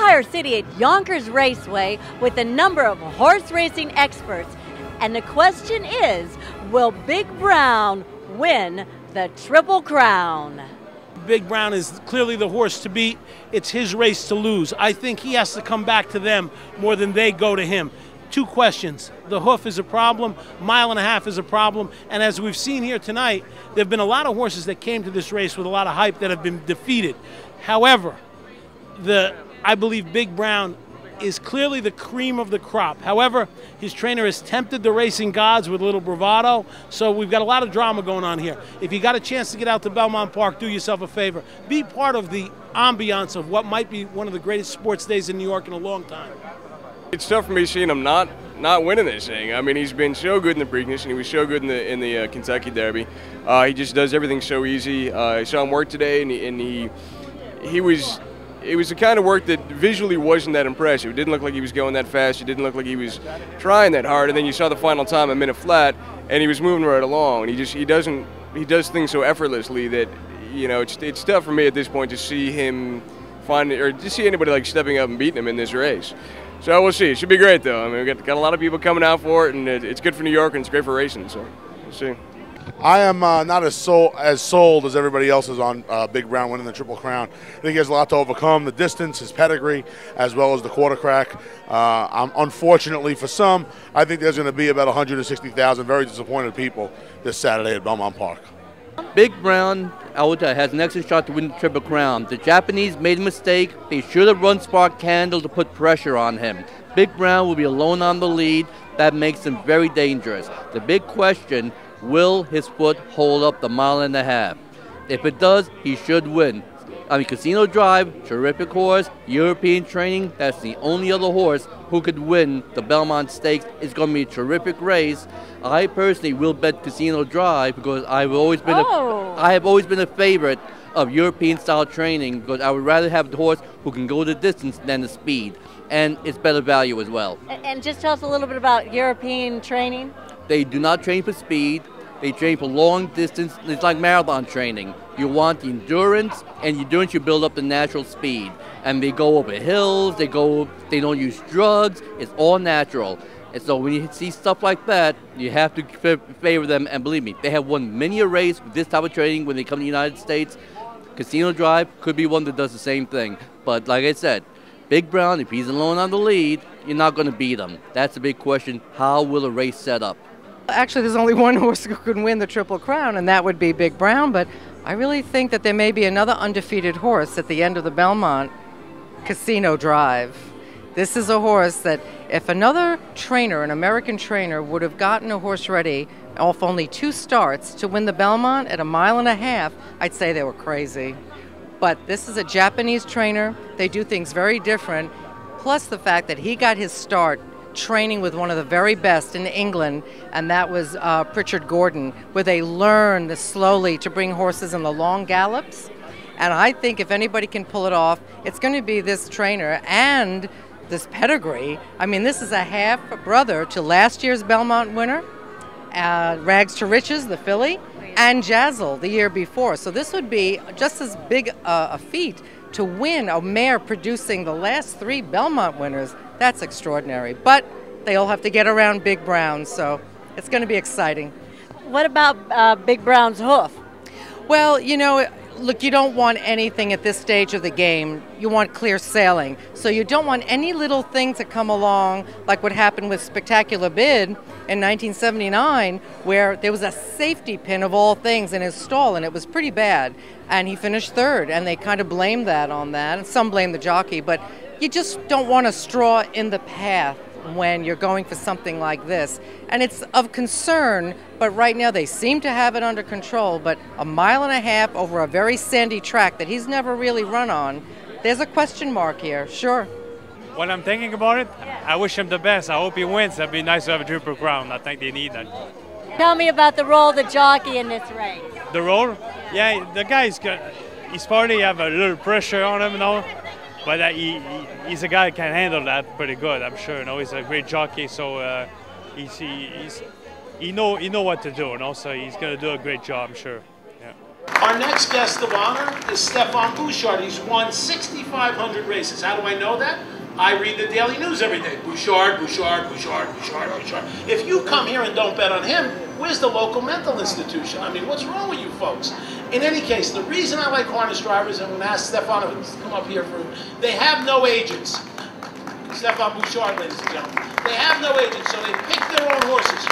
Empire City at Yonkers Raceway with a number of horse racing experts. And the question is, will Big Brown win the Triple Crown? Big Brown is clearly the horse to beat. It's his race to lose. I think he has to come back to them more than they go to him. Two questions. The hoof is a problem, mile and a half is a problem, and as we've seen here tonight, there have been a lot of horses that came to this race with a lot of hype that have been defeated. However, I believe Big Brown is clearly the cream of the crop. However, his trainer has tempted the racing gods with a little bravado, so we've got a lot of drama going on here. If you got a chance to get out to Belmont Park, do yourself a favor. Be part of the ambiance of what might be one of the greatest sports days in New York in a long time. It's tough for me seeing him not winning this thing. I mean, he's been so good in the Preakness, and he was so good in the Kentucky Derby. He just does everything so easy. I saw him work today, and it was the kind of work that visually wasn't that impressive. It didn't look like he was going that fast. It didn't look like he was trying that hard. And then you saw the final time, a minute flat, and he was moving right along. And he does things so effortlessly that, you know, it's tough for me at this point to see him to see anybody like stepping up and beating him in this race. So we'll see. It should be great, though. I mean, we've got a lot of people coming out for it, and it's good for New York, and it's great for racing, so we'll see. I am not as sold as everybody else is on Big Brown winning the Triple Crown. I think he has a lot to overcome, the distance, his pedigree, as well as the quarter crack. Unfortunately for some, I think there's going to be about 160,000 very disappointed people this Saturday at Belmont Park. Big Brown has an excellent shot to win the Triple Crown. The Japanese made a mistake. They should have run Spark Candle to put pressure on him. Big Brown will be alone on the lead. That makes him very dangerous. The big question, will his foot hold up the mile and a half? If it does, he should win. I mean, Casino Drive, terrific horse, European training, that's the only other horse who could win the Belmont Stakes. It's going to be a terrific race. I personally will bet Casino Drive because I have always been a favorite of European style training because I would rather have the horse who can go the distance than the speed. And it's better value as well. And just tell us a little bit about European training. They do not train for speed. They train for long distance. It's like marathon training. You want the endurance, and endurance you build up the natural speed. And they go over hills, they don't use drugs, it's all natural. And so when you see stuff like that, you have to favor them, and believe me, they have won many a race with this type of training when they come to the United States. Casino Drive could be one that does the same thing. But like I said, Big Brown, if he's alone on the lead, you're not going to beat him. That's the big question. How will the race set up? Actually, there's only one horse who can win the Triple Crown, and that would be Big Brown, but I really think that there may be another undefeated horse at the end of the Belmont, Casino Drive. This is a horse that if another trainer, an American trainer, would have gotten a horse ready off only 2 starts to win the Belmont at a mile and a half, I'd say they were crazy. But this is a Japanese trainer. They do things very different, plus the fact that he got his start training with one of the very best in England, and that was Pritchard Gordon, where they learn slowly to bring horses in the long gallops. And I think if anybody can pull it off, it's going to be this trainer and this pedigree. I mean, this is a half brother to last year's Belmont winner, Rags to Riches, the filly, and Jazzle the year before. So this would be just as big a feat to win a mare producing the last 3 Belmont winners. That's extraordinary. But they all have to get around Big Brown, so it's going to be exciting. What about Big Brown's hoof? Well, you know, look, you don't want anything at this stage of the game. You want clear sailing. So you don't want any little thing to come along like what happened with Spectacular Bid in 1979, where there was a safety pin of all things in his stall, and it was pretty bad. And he finished 3rd, and they kind of blamed that on that. And some blame the jockey, but you just don't want a straw in the path when you're going for something like this. And it's of concern, but right now they seem to have it under control. But a mile and a half over a very sandy track that he's never really run on, there's a question mark here, sure. When I'm thinking about it, I wish him the best. I hope he wins. That'd be nice to have a Triple Crown. I think they need that. Tell me about the role of the jockey in this race. The role? Yeah, the guy's good. He's probably have a little pressure on him, you know. But he's a guy who can handle that pretty good, I'm sure. You know, he's a great jockey, so he know what to do, you know. So he's going to do a great job, I'm sure. Yeah. Our next guest of honor is Stephane Bouchard. He's won 6,500 races. How do I know that? I read the Daily News every day. Bouchard, Bouchard, Bouchard, Bouchard, Bouchard. If you come here and don't bet on him, where's the local mental institution? I mean, what's wrong with you folks? In any case, the reason I like harness drivers, and I'm going to ask Stephane to come up here they have no agents. Stephane Bouchard, ladies and gentlemen. They have no agents, so they pick their own horses.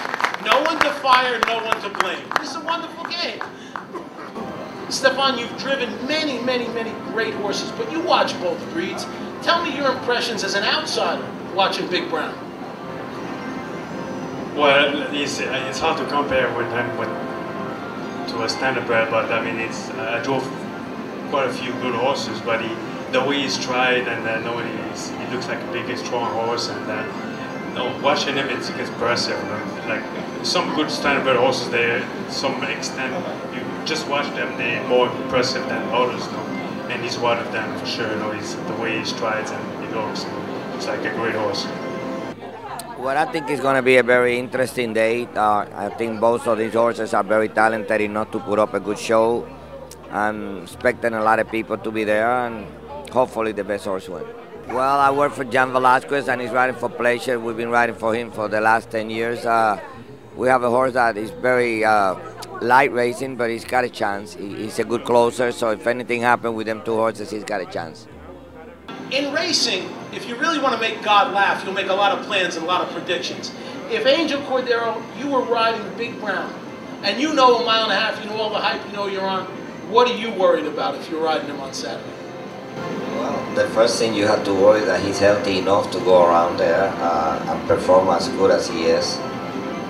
No one to fire, no one to blame. This is a wonderful game. Stephane, you've driven many, many, many great horses, but you watch both breeds. Tell me your impressions as an outsider watching Big Brown. Well, it's hard to compare with him to a Thoroughbred, but I mean, I drove quite a few good horses, but the way he's tried, and he looks like a big, strong horse, and watching him, it's impressive. Like some good Thoroughbred horses, some extent, you just watch them, they're more impressive than others. And he's one of them for sure. He's the way he strides and he looks. It's like a great horse. Well, I think it's going to be a very interesting day. I think both of these horses are very talented enough to put up a good show. I'm expecting a lot of people to be there, and hopefully the best horse win. Well, I work for Jan Velasquez, and he's riding for Pleasure. We've been riding for him for the last 10 years. We have a horse that is very light racing, but he's got a chance. He's a good closer, so if anything happens with them two horses, he's got a chance. In racing, if you really want to make God laugh, you'll make a lot of plans and a lot of predictions. If Angel Cordero, you were riding Big Brown, and you know a mile and a half, you know all the hype, you know you're on, what are you worried about if you're riding him on Saturday? Well, the first thing you have to worry that he's healthy enough to go around there and perform as good as he is.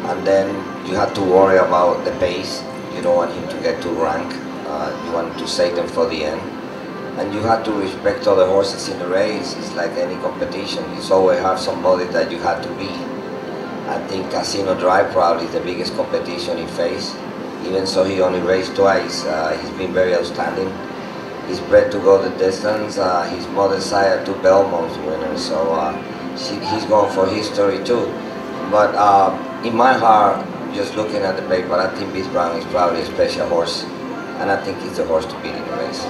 And then you have to worry about the pace. You don't want him to get too rank. You want to save them for the end. And you have to respect other horses in the race. It's like any competition. You always have somebody that you have to beat. I think Casino Drive probably is the biggest competition he faced. Even so, he only raced twice. He's been very outstanding. He's bred to go the distance. His mother's side are two Belmont winners, so he's going for history too. But in my heart, just looking at the paper, I think Big Brown is probably a special horse, and I think he's the horse to beat in the race.